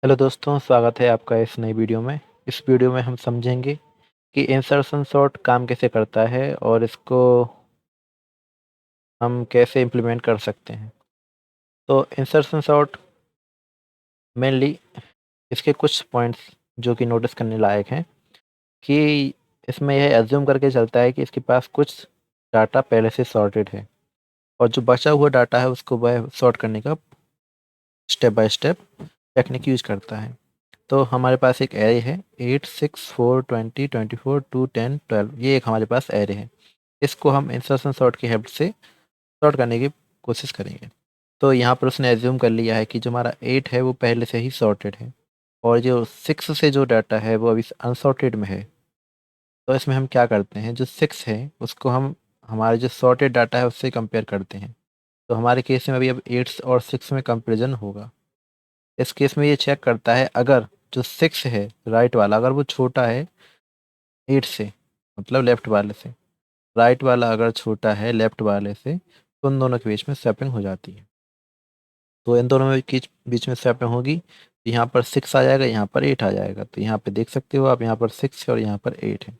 Hello दोस्तों, स्वागत है आपका इस नई वीडियो में। इस वीडियो में हम समझेंगे कि इंसर्शन सॉर्ट काम कैसे करता है और इसको हम कैसे इम्प्लीमेंट कर सकते हैं। तो इंसर्शन सॉर्ट मेनली इसके कुछ पॉइंट्स जो कि नोटिस करने लायक हैं कि इसमें यह एज्यूम करके चलता है कि इसके पास कुछ डाटा पहले से सॉर्टेड है और जो बचा हुआ डाटा है उसको वह सॉर्ट करने का step by step technique use करता है। तो हमारे पास एक एरे है 8, 6, 4, 20, 24, 2, 10, 12, ये एक हमारे पास एरे है। इसको हम इंसर्शन सॉर्ट की हेल्प से सॉर्ट करने की कोशिश करेंगे। तो यहाँ पर उसने एज्यूम कर लिया है कि जो हमारा 8 है वो पहले से ही सॉर्टेड है और जो 6 से जो डाटा है वो अभी अनसॉर्टेड में है। तो इसमें हम क्या करते हैं, जो 6 है उसको हम हमारे जो सॉर्टेड डाटा है उससे कंपेयर करते हैं। तो हमारे केस में अभी अब 8 और 6 में कंपेरिजन होगा। इस केस में ये चेक करता है अगर जो 6 है राइट वाला अगर वो छोटा है 8 से, मतलब लेफ्ट वाले से, राइट वाला अगर छोटा है लेफ्ट वाले से, तो उन दोनों के बीच में स्वैपिंग हो जाती है। तो इन दोनों में बीच में स्वैपिंग होगी तो यहाँ पर 6 आ जाएगा, यहाँ पर 8 आ जाएगा। तो यहाँ पे देख सकते हो आप, यहाँ पर 6 है और यहाँ पर 8 है।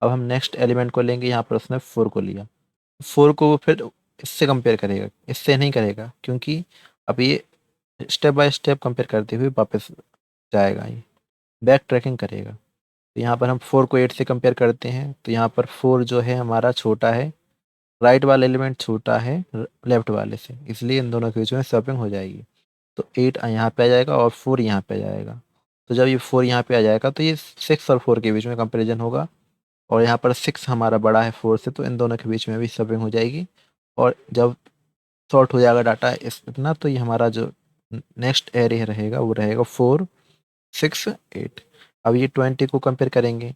अब हम नेक्स्ट एलिमेंट को लेंगे, यहाँ पर उसने 4 को लिया। 4 को वो फिर इससे कंपेयर करेगा, इससे नहीं करेगा क्योंकि अब ये स्टेप बाय स्टेप कंपेयर करते हुए वापस जाएगा, ये बैक ट्रैकिंग करेगा। तो यहाँ पर हम 4 को 8 से कंपेयर करते हैं तो यहाँ पर 4 जो है हमारा छोटा है, राइट वाला एलिमेंट छोटा है लेफ्ट वाले से, इसलिए इन दोनों के बीच में स्वैपिंग हो जाएगी। तो 8 यहाँ पे आ जाएगा और 4 यहाँ पे आ जाएगा। तो जब ये 4 यहाँ पे आ जाएगा तो ये 6 और 4 के बीच में कंपेरिजन होगा और यहाँ पर 6 हमारा बड़ा है 4 से, तो इन दोनों के बीच में भी स्वैपिंग हो जाएगी। और जब सॉर्ट हो जाएगा डाटा इस इतना, तो ये हमारा जो नेक्स्ट एरे रहेगा वो रहेगा 4, 6, 8। अब ये 20 को कंपेयर करेंगे,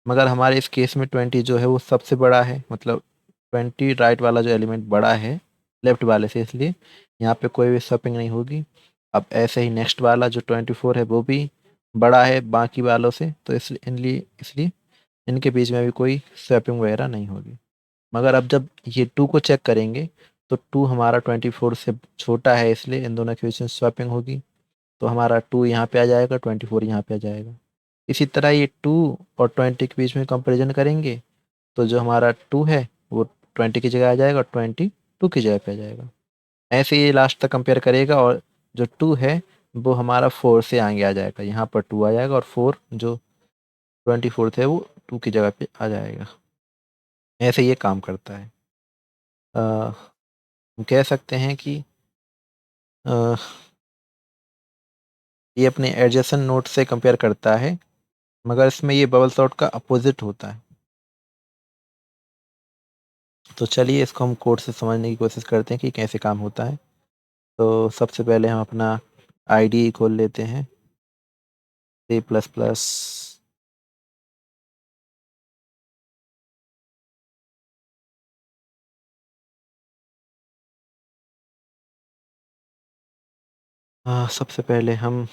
मगर हमारे इस केस में 20 जो है वो सबसे बड़ा है, मतलब 20 राइट वाला जो एलिमेंट बड़ा है लेफ्ट वाले से, इसलिए यहाँ पे कोई भी स्वैपिंग नहीं होगी। अब ऐसे ही नेक्स्ट वाला जो 24 है वो भी बड़ा है बाकी वालों से, तो इसलिए इनके बीच में भी कोई स्वैपिंग वगैरह नहीं होगी। मगर अब जब ये 2 को चेक करेंगे तो 2 हमारा 24 से छोटा है, इसलिए इन दोनों के बीच में स्वैपिंग होगी। तो हमारा 2 यहाँ पे आ जाएगा, 24 यहाँ पे आ जाएगा। इसी तरह ये 2 और 20 के बीच में कंपैरिजन करेंगे तो जो हमारा 2 है वो 20 की जगह आ जाएगा और 22 की जगह पे आ जाएगा। ऐसे ये लास्ट तक कंपेयर करेगा और जो 2 है वो हमारा 4 से आगे आ जाएगा, यहाँ पर 2 आ जाएगा और 4 जो 24 थे वो 2 की जगह पे आ जाएगा। ऐसे ये काम करता है। अ, हम कह सकते हैं कि अ, ये अपने एडजेसेंट नोड से कंपेयर करता है, मगर इसमें ये बबल सॉर्ट का अपोजिट होता है। तो चलिए इसको हम कोड से समझने की कोशिश करते हैं कि कैसे काम होता है। तो सबसे पहले हम अपना आईडी खोल लेते हैं, सी प्लस प्लस। सबसे पहले हम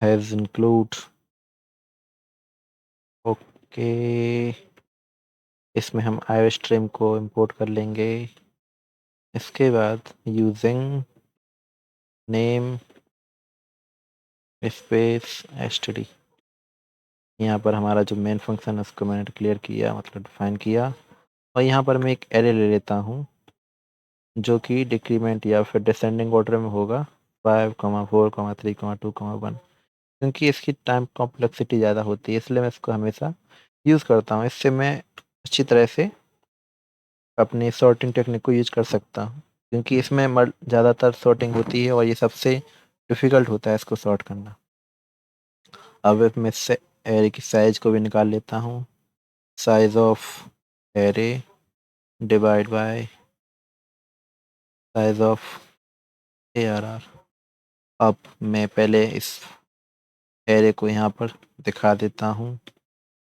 हैज़ इंक्लूड, ओके, इसमें हम आईओ स्ट्रीम को इंपोर्ट कर लेंगे। इसके बाद यूजिंग नेम स्पेस एसटीडी, यहाँ पर हमारा जो मेन फंक्शन है उसको मैंने डिक्लेयर किया, मतलब डिफाइन किया। और यहाँ पर मैं एक एरे ले लेता हूँ जो कि डिक्रीमेंट या फिर डिसेंडिंग ऑर्डर में होगा, 5, 4, 3, 2, 1, क्योंकि इसकी टाइम कॉम्प्लेक्सिटी ज़्यादा होती है, इसलिए मैं इसको हमेशा यूज़ करता हूँ। इससे मैं अच्छी तरह से अपनी सॉर्टिंग टेक्निक को यूज़ कर सकता हूँ, क्योंकि इसमें ज़्यादातर सॉर्टिंग होती है और ये सबसे डिफ़िकल्ट होता है इसको सॉर्ट करना। अब मैं से एरे की साइज़ को भी निकाल लेता हूँ, size of array divide by size of ARR। अब मैं पहले इस एरे को यहाँ पर दिखा देता हूँ,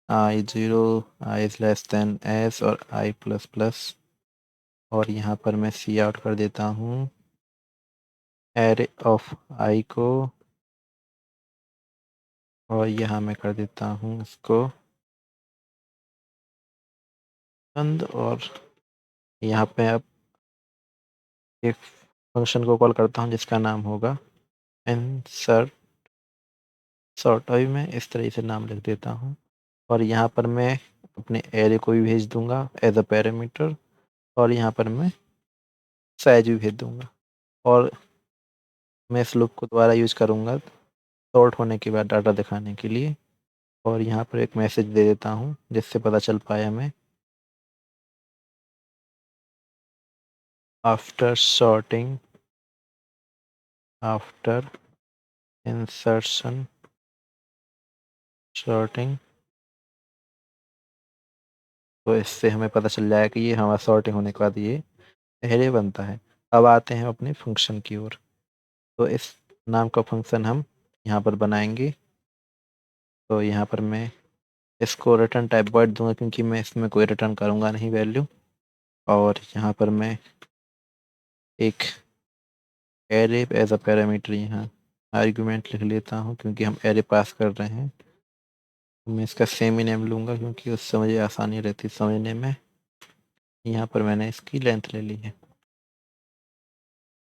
I0, I is less than S और I प्लस प्लस, और यहाँ पर मैं सी आउट कर देता हूँ एरे ऑफ I को, और यहाँ मैं कर देता हूँ इसको बंद। और यहाँ पे अब एक फंक्शन को कॉल करता हूँ जिसका नाम होगा इंसर्ट सॉर्ट अभी मैं इस तरह से नाम लिख देता हूँ और यहाँ पर मैं अपने एरे को भी भेज दूँगा एज़ अ पैरामीटर और यहाँ पर मैं साइज़ भी भेज दूँगा और मैं इस लूप को दोबारा यूज़ करूँगा सॉर्ट होने के बाद डाटा दिखाने के लिए और यहाँ पर एक मैसेज दे देता हूँ जिससे पता चल पाए हमें after sorting after insertion sorting तो इससे हमें पता चल जाएगा कि ये हमारा सॉर्टिंग होने के बाद ये एरे बनता है। अब आते हैं अपने फंक्शन की ओर। तो इस नाम का फंक्शन हम यहाँ पर बनाएंगे। तो यहाँ पर मैं इसको रिटर्न टाइप वर्ड दूंगा क्योंकि मैं इसमें कोई रिटर्न करूँगा नहीं वैल्यू और यहाँ पर मैं एक एरे एज अ पैरामीटर यहाँ आर्गुमेंट लिख लेता हूँ क्योंकि हम एरे पास कर रहे हैं। मैं इसका सेमी नेम लूँगा क्योंकि उससे मुझे आसानी रहती है समझने में। यहाँ पर मैंने इसकी लेंथ ले ली है।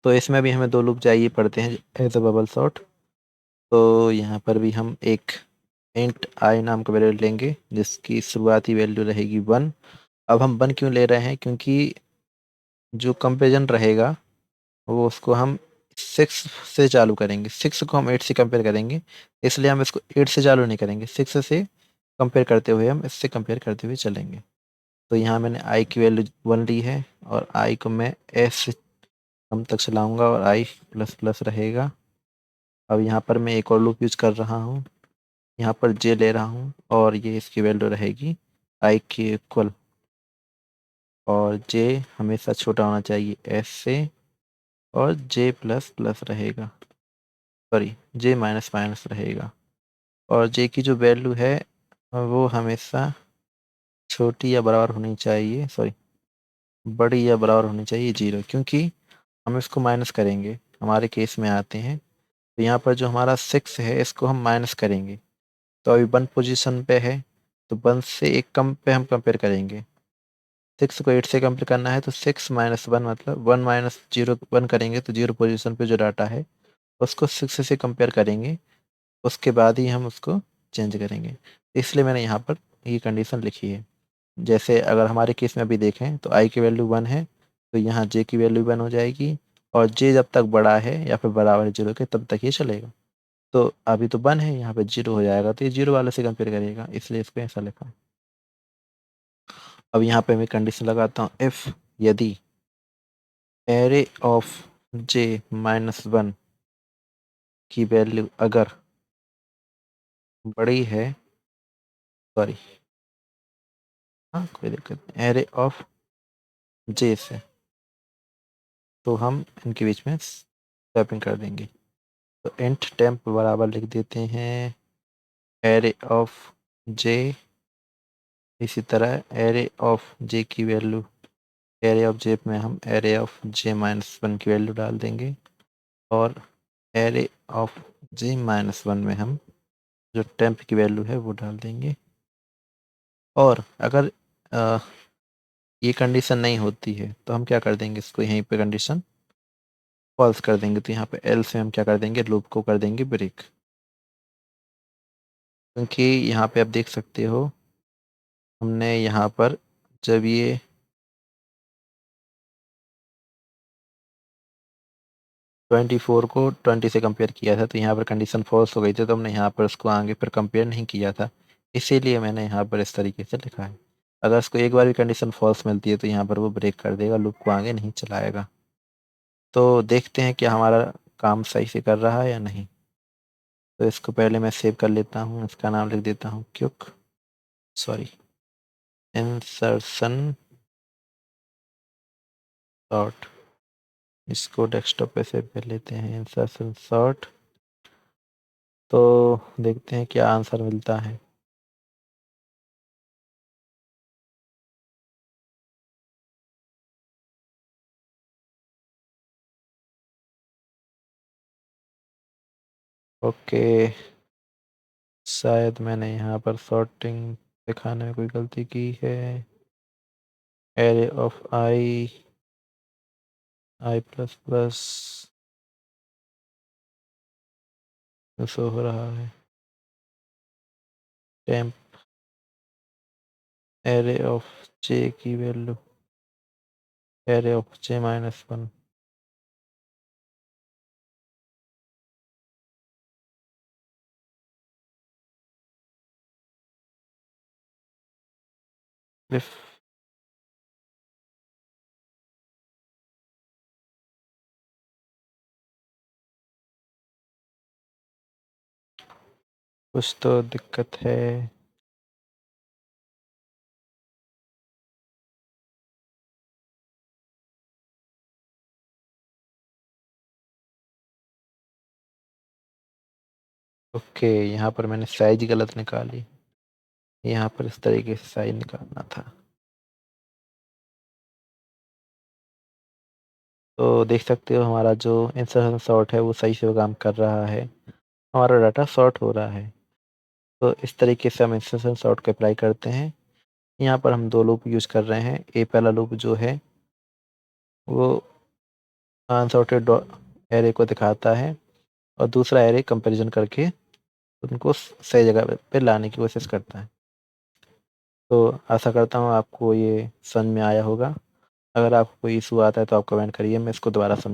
तो इसमें भी हमें 2 लूप चाहिए पड़ते हैं एज अ बबल सॉर्ट। तो यहाँ पर भी हम एक इंट आई नाम का वेरिएबल लेंगे जिसकी शुरुआती वैल्यू रहेगी 1। अब हम 1 क्यों ले रहे हैं क्योंकि जो कंपेरिजन रहेगा वो उसको हम 6 से चालू करेंगे। 6 को हम 8 से कंपेयर करेंगे इसलिए हम इसको 8 से चालू नहीं करेंगे 6 से कंपेयर करते हुए हम इससे कंपेयर करते हुए चलेंगे। तो यहाँ मैंने आई की वैल्यू 1 ली है और आई को मैं एस से कम तक चलाऊँगा और आई प्लस प्लस रहेगा। अब यहाँ पर मैं एक और लूप यूज़ कर रहा हूँ। यहाँ पर जे ले रहा हूँ और ये इसकी वैल्यू रहेगी आई के इक्वल और जे हमेशा छोटा होना चाहिए एस से और जे प्लस प्लस रहेगा सॉरी जे माइनस माइनस रहेगा और जे की जो वैल्यू है वो हमेशा छोटी या बराबर होनी चाहिए सॉरी बड़ी या बराबर होनी चाहिए 0 क्योंकि हम इसको माइनस करेंगे। हमारे केस में आते हैं तो यहाँ पर जो हमारा 6 है इसको हम माइनस करेंगे। तो अभी 1 पोजीशन पे है तो 1 से एक कम पे हम कंपेयर करेंगे। 6 को 8 से कंपेयर करना है तो 6 माइनस 1 मतलब 1 माइनस 0 1 करेंगे तो 0 पोजीशन पे जो डाटा है उसको 6 से कंपेयर करेंगे। उसके बाद ही हम उसको चेंज करेंगे। इसलिए मैंने यहाँ पर ये कंडीशन लिखी है। जैसे अगर हमारे केस में अभी देखें तो आई की वैल्यू 1 है तो यहाँ जे की वैल्यू 1 हो जाएगी और जे जब तक बड़ा है या फिर बराबर है 0 के तब तक ये चलेगा। तो अभी तो 1 है यहाँ पे 0 हो जाएगा तो ये 0 वाले से कंपेयर करेगा इसलिए इसको ऐसा लिखा। अब यहाँ पे मैं कंडीशन लगाता हूँ इफ यदि एरे ऑफ जे माइनस 1 की वैल्यू अगर बड़ी है सॉरी हाँ कोई दिक्कत नहीं एरे ऑफ जे से तो हम इनके बीच में स्वैपिंग कर देंगे। तो इंट टेम्प बराबर लिख देते हैं एरे ऑफ जे इसी तरह एरे ऑफ जे की वैल्यू एरे ऑफ जे में हम एरे ऑफ जे माइनस 1 की वैल्यू डाल देंगे और एरे ऑफ जे माइनस 1 में हम जो टेम्प की वैल्यू है वो डाल देंगे। और अगर ये कंडीशन नहीं होती है तो हम क्या कर देंगे इसको यहीं पे कंडीशन फॉल्स कर देंगे। तो यहाँ पे एल्स में हम क्या कर देंगे लूप को कर देंगे ब्रेक क्योंकि यहाँ पे आप देख सकते हो हमने यहाँ पर जब ये 24 को 20 से कंपेयर किया था तो यहाँ पर कंडीशन फॉल्स हो गई थी तो हमने यहाँ पर उसको आगे फिर कंपेयर नहीं किया था इसीलिए मैंने यहाँ पर इस तरीके से लिखा है। अगर उसको एक बार भी कंडीशन फॉल्स मिलती है तो यहाँ पर वो ब्रेक कर देगा लूप को आगे नहीं चलाएगा। तो देखते हैं क्या हमारा काम सही से कर रहा है या नहीं। तो इसको पहले मैं सेव कर लेता हूँ इसका नाम लिख देता हूँ क्विक सॉरी इंसर्शन सॉर्ट इसको डेस्कटॉप पे सेव कर लेते हैं इंसर्शन सॉर्ट। तो देखते हैं क्या आंसर मिलता है। ओके शायद मैंने यहाँ पर सॉर्टिंग दिखाने में कोई गलती की है। Array of I I plus plus show हो रहा है टेम्प एरे ऑफ j की value array of j minus 1 if कुछ तो दिक्कत है। ओके, यहाँ पर मैंने साइज गलत निकाली। यहाँ पर इस तरीके से साइज निकालना था। तो देख सकते हो हमारा जो इंसर्शन सॉर्ट है वो सही से काम कर रहा है, हमारा डाटा सॉर्ट हो रहा है। तो इस तरीके से हम इंसर्शन सॉर्ट को अप्लाई करते हैं। यहाँ पर हम 2 लूप यूज़ कर रहे हैं। ए पहला लूप जो है वो अनसॉर्टेड एरे को दिखाता है और दूसरा एरे कंपैरिजन करके उनको सही जगह पे लाने की कोशिश करता है। तो आशा करता हूँ आपको ये समझ में आया होगा। अगर आपको कोई इशू आता है तो आप कमेंट करिए, मैं इसको दोबारा